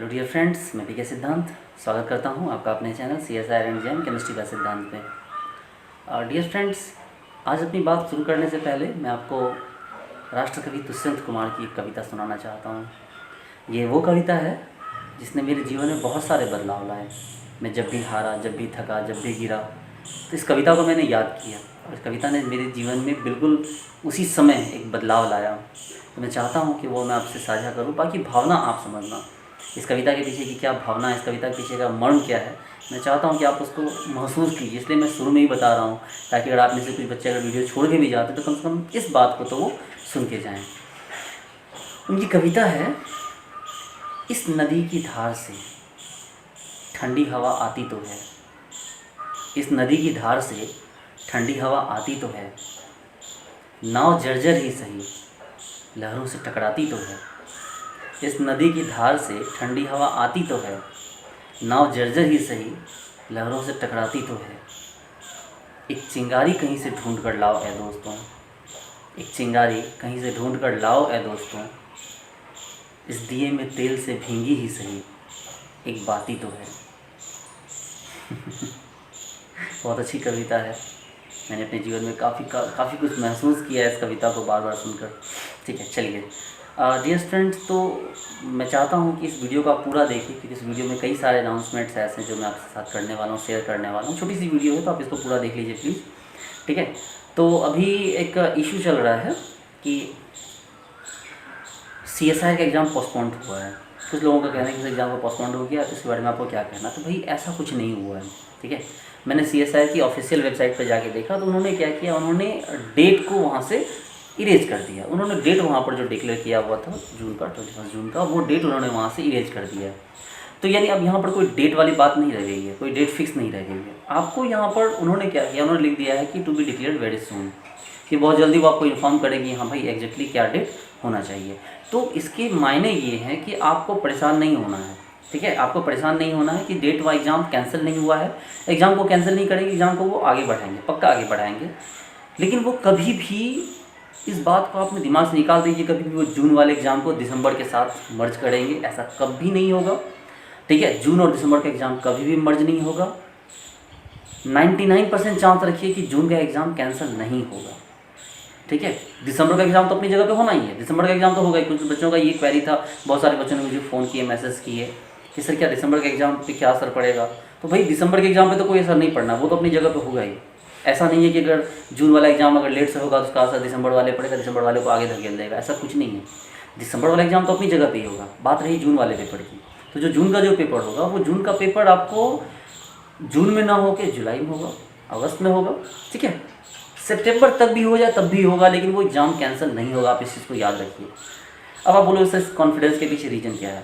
Dear friends, मैं पीके सिद्धांत स्वागत करता हूं आपका अपने channel CSIR and jam chemistry का सिद्धांत में। डियर फ्रेंड्स, आज अपनी बात शुरू करने से पहले मैं आपको राष्ट्रकवि दुष्यंत कुमार की एक कविता सुनाना चाहता हूं। ये वो कविता है जिसने मेरे जीवन में बहुत सारे बदलाव लाए। मैं जब भी हारा, जब भी थका, जब भी गिरा, तो इस कविता को मैंने याद किया और इस कविता ने मेरे जीवन में बिल्कुल उसी समय एक बदलाव लाया। तो मैं चाहता हूँ कि वो मैं आपसे साझा करूँ, बाकी भावना आप समझना। इस कविता के पीछे की क्या भावना है, इस कविता के पीछे का मर्म क्या है, मैं चाहता हूँ कि आप उसको महसूस कीजिए। इसलिए मैं शुरू में ही बता रहा हूँ, ताकि अगर आप में से कुछ बच्चे अगर वीडियो छोड़ के भी जाते तो कम से कम इस बात को तो वो सुन के जाएँ। उनकी कविता है, इस नदी की धार से ठंडी हवा आती तो है, इस नदी की धार से ठंडी हवा आती तो है, नाव जर्जर ही सही लहरों से टकराती तो है। इस नदी की धार से ठंडी हवा आती तो है, नाव जर्जर ही सही लहरों से टकराती तो है। एक चिंगारी कहीं से ढूंढ कर लाओ ऐ दोस्तों, एक चिंगारी कहीं से ढूंढ कर लाओ ऐ दोस्तों, इस दिए में तेल से भींगी ही सही एक बाती तो है। बहुत अच्छी कविता है। मैंने अपने जीवन में काफ़ी कुछ महसूस किया है इस कविता को बार बार सुनकर। ठीक है, चलिए डियर फ्रेंड्स, तो मैं चाहता हूँ कि इस वीडियो को आप पूरा देखिए, क्योंकि इस वीडियो में कई सारे अनाउंसमेंट्स ऐसे हैं जो मैं आपके साथ करने वाला हूँ, शेयर करने वाला हूँ। छोटी सी वीडियो है तो आप इसको पूरा देख लीजिए प्लीज़। ठीक है, तो अभी एक इशू चल रहा है कि CSIR का एग्ज़ाम पोस्टपोन्ड हुआ है। कुछ लोगों का कहना है कि इस एग्ज़ाम को पोस्टपोन्ड हो गया, तो इसके बारे में आपको क्या कहना। तो भाई ऐसा कुछ नहीं हुआ है। ठीक है, मैंने CSIR की ऑफिशियल वेबसाइट पर जाके देखा, तो उन्होंने क्या किया, उन्होंने डेट को वहाँ से इरेज कर दिया। उन्होंने डेट वहाँ पर जो डिक्लेयर किया हुआ था जून का, 21 जून का, वो डेट उन्होंने वहाँ से इरेज कर दिया। तो यानी अब यहाँ पर कोई डेट वाली बात नहीं रह गई है, कोई डेट फिक्स नहीं रह गई है। आपको यहाँ पर उन्होंने क्या किया, उन्होंने लिख दिया है कि to be declared very soon, कि बहुत जल्दी वो आपको इन्फॉर्म करेंगे हाँ भाई एग्जैक्टली क्या डेट होना चाहिए। तो इसके मायने ये हैं कि आपको परेशान नहीं होना है। ठीक है, आपको परेशान नहीं होना है कि डेट व एग्ज़ाम कैंसिल नहीं हुआ है। एग्ज़ाम को कैंसिल नहीं करेंगे, एग्ज़ाम को वो आगे बढ़ाएंगे, पक्का आगे बढ़ाएंगे। लेकिन वो कभी भी, इस बात को अपने दिमाग से निकाल दीजिए, कभी भी वो जून वाले एग्ज़ाम को दिसंबर के साथ मर्ज करेंगे, ऐसा कभी नहीं होगा। ठीक है, जून और दिसंबर का एग्ज़ाम कभी भी मर्ज नहीं होगा। 99% चांस रखिए कि जून का एग्ज़ाम कैंसिल नहीं होगा। ठीक है, दिसंबर का एग्ज़ाम तो अपनी जगह पे होना ही है, दिसंबर का एग्ज़ाम तो होगा ही। कुछ बच्चों का ये क्वेरी था, बहुत सारे बच्चों ने मुझे फ़ोन किए, मैसेज किए कि सर क्या दिसंबर के एग्ज़ाम पे क्या असर पड़ेगा। तो भाई दिसंबर के एग्ज़ाम पे तो कोई असर नहीं पड़ना, वो तो अपनी जगह पे होगा ही। ऐसा नहीं है कि अगर जून वाला एग्ज़ाम अगर लेट से होगा तो उसका असर दिसंबर वाले पड़ेगा, दिसंबर वाले को आगे धकेल देगा, ऐसा कुछ नहीं है। दिसंबर वाला एग्ज़ाम तो अपनी जगह पे ही होगा। बात रही जून वाले पेपर की, तो जो जून का जो पेपर होगा, वो जून का पेपर आपको जून में ना हो के जुलाई में होगा, अगस्त में होगा। ठीक है, सितंबर तक भी हो जाए तब भी होगा, लेकिन वो एग्ज़ाम कैंसिल नहीं होगा। आप इस चीज़ को याद रखिए। अब आप बोलो इस कॉन्फिडेंस के पीछे रीज़न क्या है।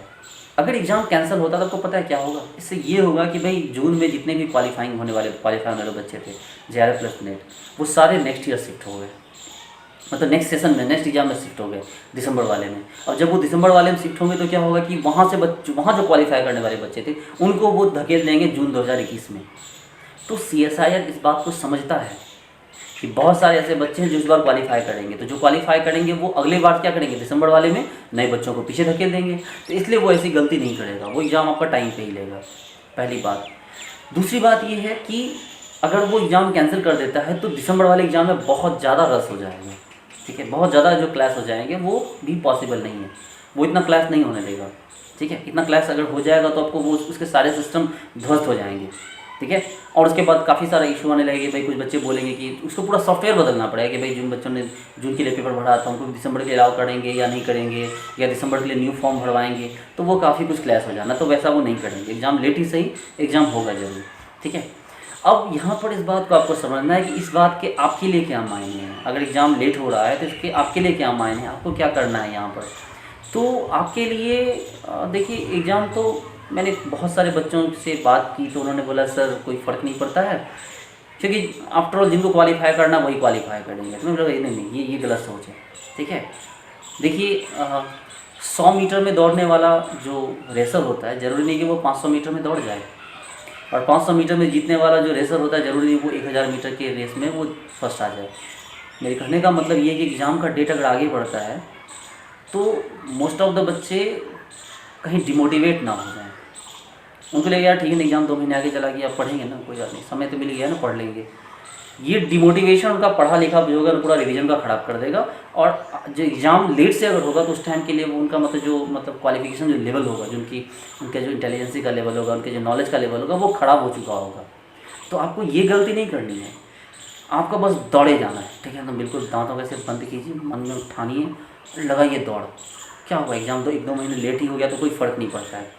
अगर एग्ज़ाम कैंसिल होता तो आपको पता है क्या होगा, इससे ये होगा कि भाई जून में जितने भी क्वालिफाई होने वाले बच्चे थे JRF प्लस नेट, वो सारे नेक्स्ट ईयर शिफ्ट हो गए, मतलब नेक्स्ट सेशन में, नेक्स्ट एग्जाम में शिफ्ट हो गए दिसंबर वाले में। और जब वो दिसंबर वाले में शिफ्ट होंगे तो क्या होगा कि वहाँ जो क्वालिफाई करने वाले बच्चे थे उनको वो धकेल देंगे जून 2021 में। तो CSIR इस बात को समझता है कि बहुत सारे ऐसे बच्चे हैं जो इस बार क्वालिफाई करेंगे, तो जो क्वालिफाई करेंगे वो अगले बार क्या करेंगे, दिसंबर वाले में नए बच्चों को पीछे धकेल देंगे। तो इसलिए वो ऐसी गलती नहीं करेगा, वो एग्ज़ाम आपका टाइम पे ही लेगा, पहली बात। दूसरी बात ये है कि अगर वो एग्ज़ाम कैंसिल कर देता है तो दिसंबर वाले एग्ज़ाम में बहुत ज़्यादा रस हो जाएगा। ठीक है, बहुत ज़्यादा जो क्लास हो जाएंगे वो भी पॉसिबल नहीं है, वो इतना क्लास नहीं होने देगा। ठीक है, इतना क्लास अगर हो जाएगा तो आपको वो उसके सारे सिस्टम ध्वस्त हो जाएंगे। ठीक है, और उसके बाद काफ़ी सारा इशू आने लगेगा। भाई कुछ बच्चे बोलेंगे कि उसको पूरा सॉफ्टवेयर बदलना पड़ेगा कि भाई जिन बच्चों ने जून के लिए पेपर भरा था उनको दिसंबर के लिए अलाउ करेंगे या नहीं करेंगे, या दिसंबर के लिए न्यू फॉर्म भरवाएंगे, तो वो काफ़ी कुछ क्लैश हो जाना। तो वैसा वो नहीं करेंगे, एग्ज़ाम लेट ही सही, एग्ज़ाम होगा जरूर। ठीक है, अब यहाँ पर इस बात को आपको समझना है कि इस बात के आपके लिए क्या मायने हैं। अगर एग्ज़ाम लेट हो रहा है तो इसके आपके लिए क्या मायने हैं, आपको क्या करना है यहाँ पर। तो आपके लिए देखिए, एग्ज़ाम तो मैंने बहुत सारे बच्चों से बात की तो उन्होंने बोला सर कोई फ़र्क नहीं पड़ता है, क्योंकि आफ्टर ऑल जिनको क्वालिफाई करना वही क्वालिफाई करेंगे। तो मैं बोला नहीं, ये गलत सोच है। ठीक है, देखिए 100 मीटर में दौड़ने वाला जो रेसर होता है, ज़रूरी नहीं कि वो 500 मीटर में दौड़ जाए, और 500 मीटर में जीतने वाला जो रेसर होता है ज़रूरी नहीं वो 1000 मीटर के रेस में वो फर्स्ट आ जाए। मेरे कहने का मतलब ये है कि एग्ज़ाम का डेट अगर आगे बढ़ता है तो मोस्ट ऑफ द बच्चे कहीं डिमोटिवेट ना हो जाएं। उनको लगेगा यार ठीक है एग्ज़ाम 2 महीने आगे चला गया, अब पढ़ेंगे ना, कोई बात नहीं, समय तो मिल गया ना, पढ़ लेंगे। ये डिमोटिवेशन उनका पढ़ा लिखा जो होगा पूरा रिवीजन का ख़राब कर देगा। और जो एग्ज़ाम लेट से अगर होगा तो उस टाइम के लिए वो उनका मतलब क्वालिफिकेशन जो लेवल होगा, जो उनका जो इंटेलिजेंसी का लेवल होगा, उनके जो नॉलेज का लेवल होगा, वो ख़राब हो चुका होगा। तो आपको ये गलती नहीं करनी है, आपका बस दौड़े जाना है, ठीक है। तो बिल्कुल दांतों कैसे बंद कीजिए, मन में उठानिए, लगाइए दौड़। क्या होगा, एग्ज़ाम तो 1-2 महीने लेट ही हो गया तो कोई फ़र्क नहीं पड़ता है।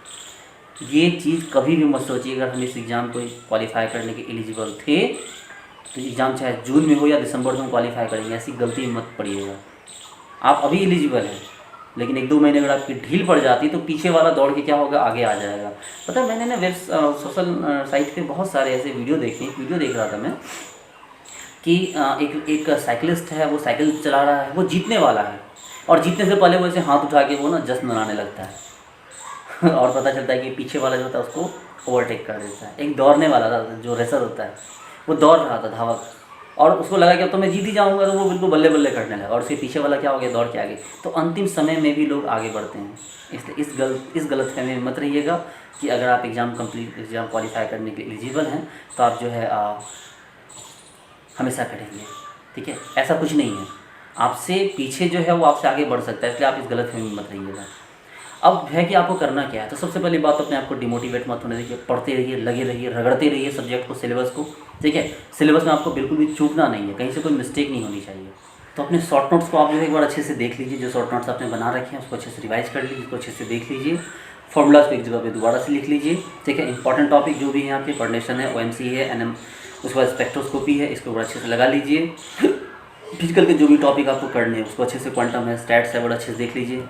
ये चीज़ कभी भी मत सोचिए अगर हम इस एग्ज़ाम को क्वालिफाई करने के एलिजिबल थे तो एग्ज़ाम चाहे जून में हो या दिसंबर में हम क्वालिफाई करेंगे, ऐसी गलती मत पड़िएगा। आप अभी एलिजिबल हैं, लेकिन 1-2 महीने अगर आपकी ढील पड़ जाती तो पीछे वाला दौड़ के क्या होगा, आगे आ जाएगा। पता है, मैंने ना सोशल साइट पे बहुत सारे ऐसे वीडियो देख रहा था मैं कि एक साइकिलिस्ट है, वो साइकिल चला रहा है, वो जीतने वाला है, और जीतने से पहले वो ऐसे हाथ उठा के वो ना जश्न मनाने लगता है और पता चलता है कि पीछे वाला जो होता है उसको ओवरटेक कर देता है। एक दौड़ने वाला था, जो रेसर होता है, वो दौड़ रहा था, धावक, और उसको लगा कि अब तो मैं जीत ही जाऊँगा, तो वो बिल्कुल बल्ले बल्ले करने लगा, और उसके पीछे वाला क्या हो गया, दौड़ के आगे। तो अंतिम समय में भी लोग आगे बढ़ते हैं। इसलिए इस गलतफहमी में मत रहिएगा कि अगर आप एग्ज़ाम क्वालिफाई करने के एलिजिबल हैं तो आप जो है हमेशा करेंगे, ठीक है। ऐसा कुछ नहीं है, आपसे पीछे जो है वो आपसे आगे बढ़ सकता है, इसलिए आप इस गलतफहमी में मत रहिएगा। अब है कि आपको करना क्या है, तो सबसे पहली बात तो अपने आप को डिमोटिवेट मत होने दीजिए, पढ़ते रहिए, लगे रहिए, रगड़ते रहिए सब्जेक्ट को, सिलेबस को, ठीक है। सिलेबस में आपको बिल्कुल भी चूकना नहीं है, कहीं से कोई मिस्टेक नहीं होनी चाहिए। तो अपने शॉर्ट नोट्स को आप जो है एक बार अच्छे से देख लीजिए, जो शॉर्ट नोट्स आपने बना रखे हैं उसको अच्छे से रिवाइज कर लीजिए, उसको अच्छे से देख लीजिए, फॉर्मूलाज को एक जगह पे दोबारा से लिख लीजिए, ठीक है। इंपॉर्टेंट टॉपिक जो भी है आपके, कोऑर्डिनेशन है, OMC है, NM, उसके बाद स्पेक्ट्रोस्कोपी है, इसको बड़ा अच्छे से लगा लीजिए। फिजिकल के जो भी टॉपिक आपको करने हैं उसको अच्छे से, क्वांटम है, स्टैट्स है, बड़ा अच्छे से देख लीजिए।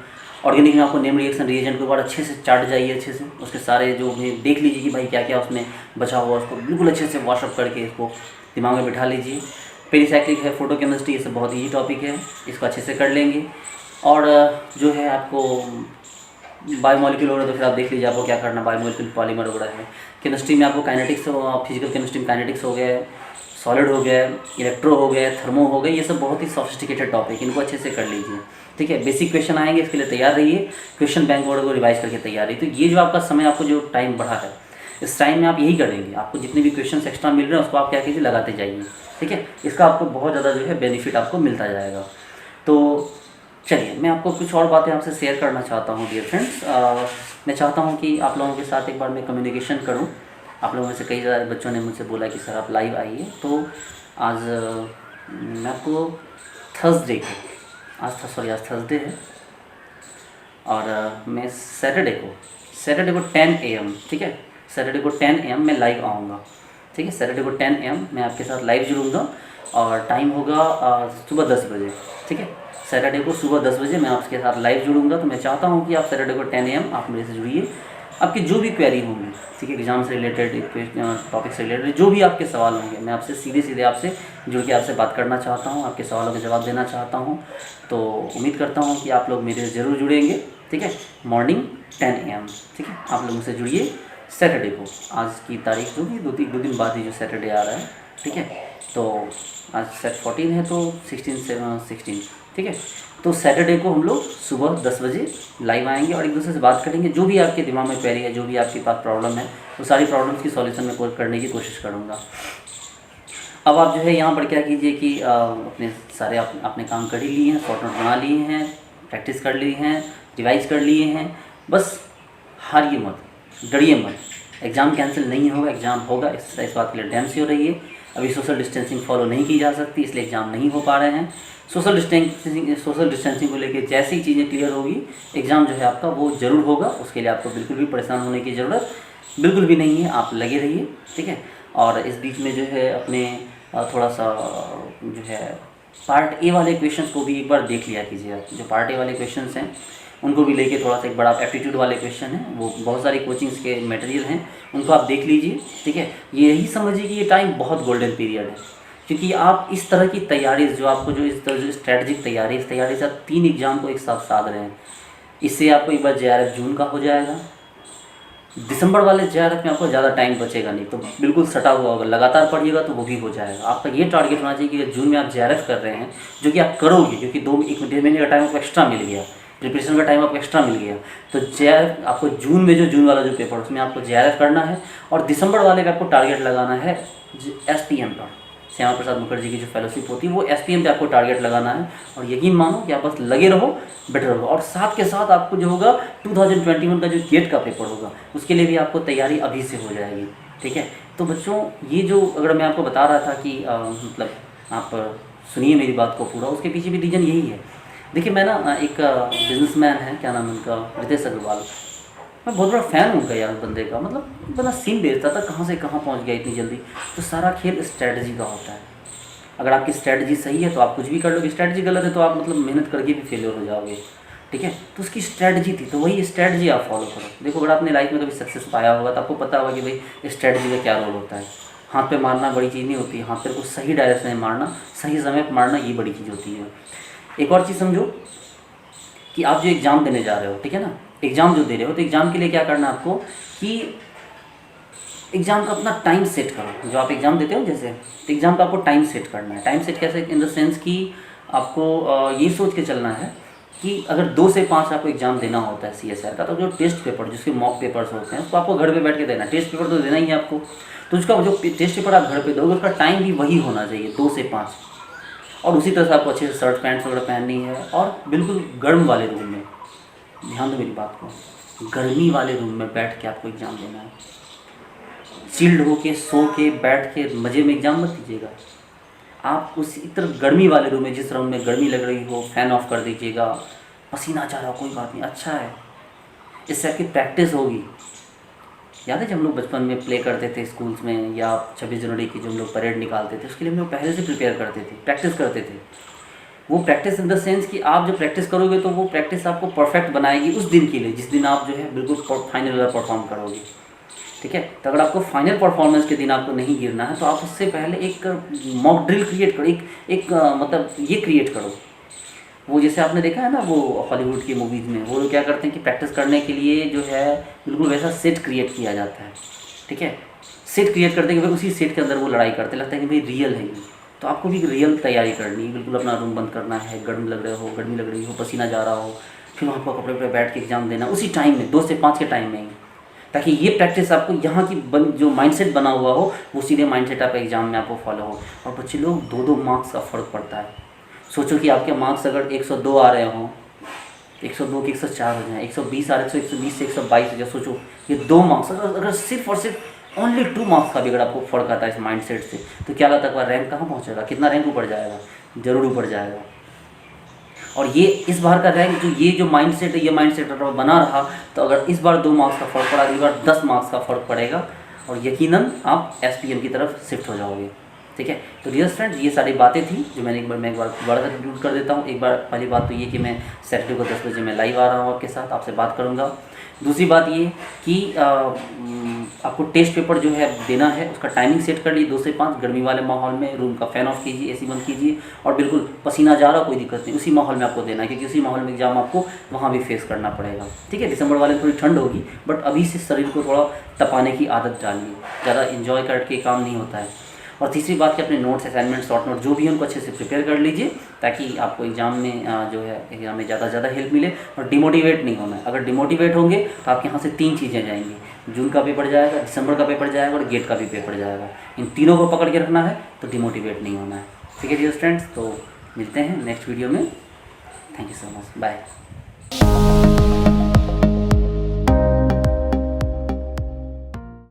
ऑर्गेनिक में आपको नेम रिएक्शन रिएजेंट के बाद अच्छे से चाट जाइए, अच्छे से उसके सारे जो भी देख लीजिए कि भाई क्या क्या उसमें बचा हुआ, उसको बिल्कुल अच्छे से वॉशअप करके इसको दिमाग में बिठा लीजिए। पेरिसाइक्लिक है, फोटोकेमिस्ट्री, ये सब बहुत ईजी टॉपिक है, इसको अच्छे से कर लेंगे। और जो है आपको बायोमोलिक्यूल वगैरह तो फिर आप देख लीजिए आपको क्या करना, बायोमोलिक्यूल पॉलीमर वगैरह है। केमिस्ट्री में आपको काइनेटिक्स, फिजिकल केमिस्ट्री में काइनेटिक्स हो गया, सॉलिड हो गया, इलेक्ट्रो हो गया, थर्मो हो गया, ये सब बहुत ही सोफिस्टिकेटेड टॉपिक, इनको अच्छे से कर लीजिए, ठीक है। बेसिक क्वेश्चन आएंगे, इसके लिए तैयार रहिए, क्वेश्चन बैंक वगैरह को रिवाइज करके तैयार रहिए। तो ये जो आपका समय, आपको जो टाइम बढ़ा है, इस टाइम में आप यही करेंगे, आपको जितने भी क्वेश्चन एक्स्ट्रा मिल रहे हैं उसको आप क्या कीजिए, लगाते जाइए, ठीक है। इसका आपको बहुत ज़्यादा जो है बेनिफिट आपको मिलता जाएगा। तो चलिए, मैं आपको कुछ और बातें आपसे शेयर करना चाहता हूँ डियर फ्रेंड्स। मैं चाहता हूँ कि आप लोगों के साथ एक बार मैं कम्युनिकेशन करूँ। आप लोगों में से कई सारे बच्चों ने मुझसे बोला कि सर आप लाइव आइए, तो आज मैं आपको थर्सडे को, आज थर्सडे है, और मैं सैटरडे को 10 AM, ठीक है, सैटरडे को 10 AM मैं लाइव आऊँगा, ठीक है। सैटरडे को 10 AM मैं आपके साथ लाइव जुड़ूंगा, और टाइम होगा सुबह 10 बजे, ठीक है। सैटरडे को सुबह 10 बजे मैं आपके साथ लाइव जुड़ूंगा। तो मैं चाहता हूँ कि आप सैटरडे को 10 AM आप मेरे से जुड़िए। आपकी जो भी क्वेरी होंगी, ठीक है, एग्जाम से रिलेटेड, टॉपिक से रिलेटेड जो भी आपके सवाल होंगे, मैं आपसे सीधे आपसे जुड़ के आपसे बात करना चाहता हूँ, आपके सवालों के जवाब देना चाहता हूँ। तो उम्मीद करता हूँ कि आप लोग मेरे से ज़रूर जुड़ेंगे, ठीक है। मॉर्निंग 10 AM, ठीक है, आप लोग मुझसे जुड़िए सैटरडे को। आज की तारीख जो भी 2 दिन बाद ही जो सैटरडे आ रहा है, ठीक है। तो आज 14 है, तो 16, ठीक है। तो सैटरडे को हम लोग सुबह 10 बजे लाइव आएंगे और एक दूसरे से बात करेंगे। जो भी आपके दिमाग में क्वेरी है, जो भी आपके पास प्रॉब्लम है, वो सारी प्रॉब्लम्स की सॉल्यूशन मैं करने की कोशिश करूँगा। अब आप जो है यहाँ पर क्या कीजिए कि अपने सारे आपने काम कर ही लिए हैं, शॉर्ट नोट बना लिए हैं, प्रैक्टिस कर ली हैं, रिवाइज कर लिए हैं। बस हारिए मत, डरिए मत, एग्ज़ाम कैंसिल नहीं होगा, एग्ज़ाम होगा, इस बात के लिए डैम श्योर रहिए। अभी सोशल डिस्टेंसिंग फॉलो नहीं की जा सकती, इसलिए एग्ज़ाम नहीं हो पा रहे हैं। सोशल डिस्टेंसिंग को लेकर जैसी चीज़ें क्लियर होगी, एग्ज़ाम जो है आपका वो ज़रूर होगा। उसके लिए आपको बिल्कुल भी परेशान होने की ज़रूरत बिल्कुल भी नहीं है, आप लगे रहिए, ठीक है। और इस बीच में जो है अपने थोड़ा सा जो है पार्ट ए वाले क्वेश्चंस को भी एक बार देख लिया कीजिए। जो पार्ट ए वाले क्वेश्चंस हैं उनको भी लेके थोड़ा सा एक बड़ा एप्टीट्यूड वाले क्वेश्चन हैं, वो बहुत सारी कोचिंग्स के मटेरियल हैं, उनको आप देख लीजिए, ठीक है। यही समझिए कि ये टाइम बहुत गोल्डन पीरियड है, क्योंकि आप इस तरह की तैयारी जो आपको जो इस तरह जो स्ट्रैटेजिक तैयारी, इस तैयारी से आप 3 एग्ज़ाम को एक साथ साध रहे हैं। इससे आपको एक बार JRF जून का हो जाएगा, दिसंबर वाले JRF में आपको ज़्यादा टाइम बचेगा नहीं, तो बिल्कुल सटा हुआ होगा, लगातार पढ़िएगा तो वो भी हो जाएगा। आपका ये टारगेट होना चाहिए कि जून में आप JRF कर रहे हैं, जो कि आप करोगे, क्योंकि 1-1.5 महीने का टाइम आपको एक्स्ट्रा मिल गया, प्रिपरेशन का टाइम आपको एक्स्ट्रा मिल गया। तो JRF आपको जून में जो जून वाला जो पेपर उसमें आपको JRF करना है, और दिसंबर वाले में आपको टारगेट लगाना है SPM का, श्यामा प्रसाद मुखर्जी की जो फेलोशिप होती है वो SPM पे आपको टारगेट लगाना है। और यकीन मानो कि आप बस लगे रहो, बेटर होगा। और साथ के साथ आपको जो होगा 2021 का जो गेट का पेपर होगा उसके लिए भी आपको तैयारी अभी से हो जाएगी, ठीक है। तो बच्चों ये जो अगर मैं आपको बता रहा था कि मतलब आप सुनिए मेरी बात को पूरा, उसके पीछे भी रीज़न यही है। देखिए मैं ना एक बिजनेसमैन है, क्या नाम है उनका, रितेश अग्रवाल। मैं बहुत बड़ा फ़ैन हूँ उनका यार, बंदे का मतलब बड़ा सीन बेचता था, कहाँ से कहाँ पहुँच गया इतनी जल्दी। तो सारा खेल स्ट्रैटेजी का होता है। अगर आपकी स्ट्रैटेजी सही है तो आप कुछ भी कर लोगे, स्ट्रैटेजी गलत है तो आप मतलब मेहनत करके भी फेलियर हो जाओगे, ठीक है। तो उसकी स्ट्रैटेजी थी, तो वही स्ट्रैटेजी आप फॉलो करो। देखो अगर आपने लाइफ में कभी सक्सेस पाया होगा तो आपको पता होगा कि भाई स्ट्रैटेजी का क्या रोल होता है। हाथ पे मारना बड़ी चीज़ नहीं होती, हाथ पे को सही डायरेक्शन में मारना, सही समय पर मारना, ये बड़ी चीज़ होती है। एक और चीज़ समझो कि आप जो एग्ज़ाम देने जा रहे हो, ठीक है ना, एग्ज़ाम जो दे रहे हो तो एग्ज़ाम के लिए क्या करना है आपको कि एग्ज़ाम का अपना टाइम सेट करो। जो आप एग्ज़ाम देते हो जैसे, तो एग्ज़ाम का आपको टाइम सेट करना है। टाइम सेट कैसे, इन द सेंस कि आपको ये सोच के चलना है कि अगर 2 से 5 आपको एग्ज़ाम देना होता है CSR का, तो जो टेस्ट पेपर जिसके मॉक पेपर्स होते हैं उसको आपको घर पे बैठ के देना है। टेस्ट पेपर तो देना ही है आपको, तो उसका जो टेस्ट पेपर आप घर पे दोगे उसका टाइम भी वही होना चाहिए, 2 से 5। और उसी तरह से आपको अच्छे से शर्ट पैंट्स वगैरह पहननी है, और बिल्कुल गर्म वाले रूम में, ध्यान दो मेरी बात को, गर्मी वाले रूम में बैठ के आपको एग्ज़ाम देना है। चिल्ड होके, सो के, बैठ के मज़े में एग्ज़ाम मत दीजिएगा। आप उसी तरह गर्मी वाले रूम में, जिस रूम में गर्मी लग रही हो फैन ऑफ कर दीजिएगा। पसीना आ रहा हो कोई बात नहीं, अच्छा है, इससे आपकी प्रैक्टिस होगी। याद है जब हम लोग बचपन में प्ले करते थे स्कूल्स में, या 26 जनवरी की जो हम लोग परेड निकालते थे उसके लिए हम लोग पहले से प्रिपेयर करते थे, प्रैक्टिस करते थे। वो प्रैक्टिस इन द सेंस कि आप जब प्रैक्टिस करोगे तो वो प्रैक्टिस आपको परफेक्ट बनाएगी उस दिन के लिए, जिस दिन आप जो है बिल्कुल फाइनल वाला परफॉर्म करोगे, ठीक है। तो अगर आपको फाइनल परफॉर्मेंस के दिन आपको नहीं गिरना है तो आप उससे पहले एक मॉक ड्रिल क्रिएट करो, एक मतलब ये क्रिएट करो। वो जैसे आपने देखा है ना वो हॉलीवुड की मूवीज़ में वो लोग क्या करते हैं कि प्रैक्टिस करने के लिए जो है बिल्कुल वैसा सेट क्रिएट किया जाता है, ठीक है। सेट क्रिएट करते हैं कि भाई उसी सेट के अंदर वो लड़ाई करते, लगता है कि भाई रियल है ये। तो आपको भी रियल तैयारी करनी है, बिल्कुल अपना रूम बंद करना है, गर्मी लग रही हो, पसीना जा रहा हो, फिर वहाँ पर कपड़े पर बैठ के एग्ज़ाम देना उसी टाइम में, 2 से 5 के टाइम में ही, ताकि ये प्रैक्टिस आपको यहाँ की जो माइंडसेट बना हुआ हो वो सीधे माइंडसेट आपका एग्जाम में आपको फॉलो हो। और बच्चे लोग 2-2 मार्क्स का फ़र्क पड़ता है। सोचो कि आपके मार्क्स अगर 102 आ रहे हों, 102 के 104 हो जाए, 120 आ रहे तो 120 से 122 हो जाए। सोचो ये 2 मार्क्स, अगर सिर्फ और सिर्फ ओनली 2 मार्क्स का भी अगर आपको फ़र्क आता है इस माइंडसेट से, तो क्या लगता है रैंक कहाँ पहुँचेगा, कितना रैंक ऊपर जाएगा, ज़रूर ऊपर जाएगा। और ये इस बार का रैंक जो ये जो माइंडसेट है, ये माइंडसेट अगर बना रहा तो अगर इस बार 2 मार्क्स का फ़र्क पड़ा, अगली बार 10 मार्क्स का फ़र्क पड़ेगा, और यकीनन आप SPM की तरफ शिफ्ट हो जाओगे, ठीक है। तो डियर फ्रेंड्स, ये सारी बातें थी जो मैं एक बार दोबारा कंक्लूड कर देता हूँ। एक बार पहली बात तो ये कि मैं सैटरडे को 10 बजे मैं लाइव आ रहा हूँ आपके साथ, आपसे बात करूँगा। दूसरी बात ये कि आपको टेस्ट पेपर जो है देना है उसका टाइमिंग सेट कर लीजिए, 2 से 5 गर्मी वाले माहौल में, रूम का फ़ैन ऑफ कीजिए, AC बंद कीजिए, और बिल्कुल पसीना जा रहा कोई दिक्कत नहीं, उसी माहौल में आपको देना है, क्योंकि उसी माहौल में एग्जाम आपको वहाँ भी फेस करना पड़ेगा, ठीक है। दिसंबर वाले थोड़ी ठंड होगी, बट अभी से शरीर को थोड़ा तपाने की आदत डालिए, ज़्यादा इन्जॉय करके काम नहीं होता है। और तीसरी बात कि अपने नोट्स, असाइनमेंट, शॉर्ट नोट जो भी है उनको अच्छे से प्रिपेयर कर लीजिए, ताकि आपको एग्ज़ाम में जो है एग्ज़ाम में ज़्यादा से ज़्यादा हेल्प मिले। और डिमोटिवेट नहीं होना है, अगर डिमोटिवेट होंगे तो आपके यहाँ से 3 चीज़ें जाएंगी, जून का पेपर जाएगा, दिसंबर का पेपर जाएगा, और गेट का भी पेपर जाएगा। इन तीनों को पकड़ के रखना है तो डिमोटिवेट नहीं होना है, ठीक है डियर फ्रेंड्स। तो मिलते हैं नेक्स्ट वीडियो में, thank you so much, bye.